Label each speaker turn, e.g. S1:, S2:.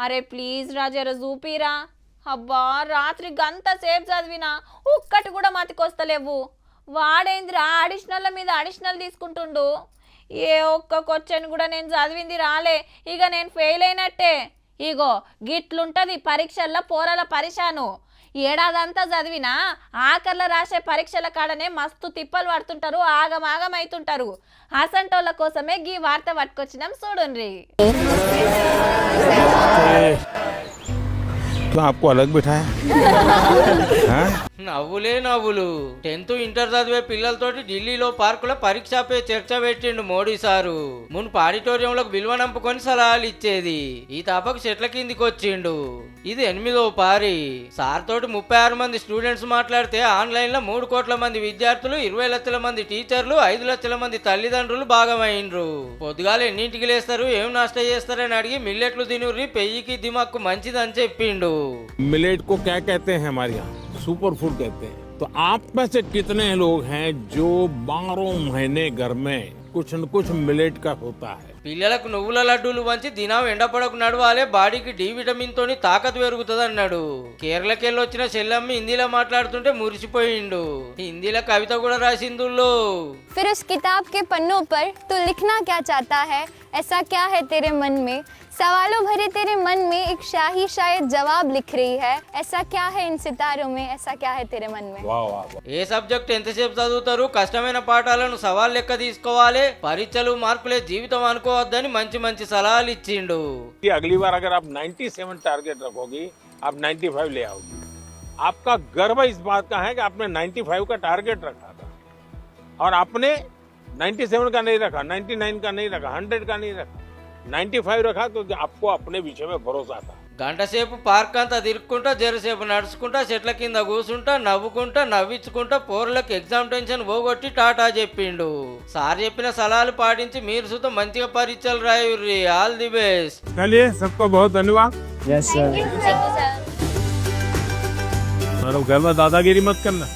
S1: అరే ప్లీజ్ రా జర చూపిరా. అబ్బా రాత్రి గంట సేపు చదివినా ఒక్కటి కూడా మతికొస్తలేవు. వాడేంద్రా అడిషనల్ మీద అడిషనల్ తీసుకుంటుండు. ఏ ఒక్క క్వశ్చన్ కూడా నేను చదివింది రాలే, ఇక నేను ఫెయిల్ అయినట్టే. ఇగో గిట్లుంటది పరీక్షల్లో పోరల పరిశాను. ఏడాదంతా చదివినా ఆఖర్ల రాసే పరీక్షల కాడనే మస్తు తిప్పలు పడుతుంటారు, ఆగమాగం అవుతుంటారు. అసంటోళ్ళ కోసమే గీ వార్త పట్టుకొచ్చినాం చూడండి.
S2: तो आपको अलग बिठाया हाँ?
S3: నవ్వులే నవ్వులు. 10th ఇంటర్ చదివే పిల్లలతోటి ఢిల్లీలో పార్కులో పరీక్షపై చర్చ పెట్టిండు మోడీ సారు. మున్పు ఆడిటోరియంలోకి విలువ నంపుకొని సలహాలు ఇచ్చేది. ఈ తపకు చెట్ల కిందికి వచ్చిండు. ఇది 8వ పారి. సార్ తోటి 36 మంది స్టూడెంట్స్ మాట్లాడితే ఆన్లైన్ లో 3 కోట్ల మంది విద్యార్థులు, 20 లక్షల మంది టీచర్లు, 5 లక్షల మంది తల్లిదండ్రులు భాగమైండ్రు. పొద్దుగాల ఎన్నింటికి లేస్తారు, ఏం నాష్ట చేస్తారని అడిగి మిల్లెట్లు తినుర్రి పెయ్యికి దిమాక్కు మంచిదని చెప్పిండు.
S2: मिलेट को क्या कहते हैं हमारे यहाँ? सुपर फूड कहते हैं। तो आप में से कितने लोग हैं जो 12 महीने घर में कुछ न कुछ मिलेट का होता है?
S3: పిల్లలకు నువ్వుల లడ్డూలు వంచి దినం ఎండపడకు నడవాలే, బాడీకి డి విటమిన్ తోని తాకత్ పెరుగుతుంది అన్నాడు. కేరళకెళ్ళి వచ్చిన చెల్లమ్మి హిందీలో మాట్లాడుతుంటే మురిసిపోయిండు. హిందీలో కవిత కూడా రాసిందుల్లో.
S4: फिर उस किताब के पन्नों पर तू लिखना क्या चाहता है, ऐसा क्या है तेरे मन में, सवालों भरे तेरे मन में एक शाही शायद जवाब लिख रही है, ऐसा क्या है इन सितारों में, ऐसा क्या है तेरे मन में.
S2: वाह वाह वाह।
S3: ఏ సబ్జెక్ట్ ఎంతసేపు చదువుతారు, కష్టమైన పాఠాలను సవాల్ లెక్క తీసుకోవాలి, పరీక్షలు మార్కులే జీవితం అనుకోవద్దని మంచి మంచి సలహాలు ఇచ్చిండు.
S2: कि अगली बार अगर आप 97 टारगेट रखोगी, आप 95 ले आओगी। आपका गर्व इस बात का है कि आपने 95 का टारगेट रखा था और आपने 97 का नहीं रखा, 99 का नहीं रखा, 100 का नहीं रखा, 95 रखा, क्योंकि आपको अपने विषय में भरोसा था.
S3: గంట సేపు పార్క్ అంతా తిరుక్కుంటా, జరసేపు నడుచుకుంటా, చెట్ల కింద కూర్చుంటా, నవ్వుకుంటా, నవ్వించుకుంటా పోర్లకు ఎగ్జామ్ టెన్షన్ పోగొట్టి టాటా చెప్పిండు. సార్ చెప్పిన సలహాలు పాటించి మీరు సుతం మంచిగా పరీక్షలు రాయుర్రి. All the best.
S2: चलिए, सबको बहुत धन्यवाद.
S5: Yes sir.
S2: मतलब घर में दादागिरी मत करना.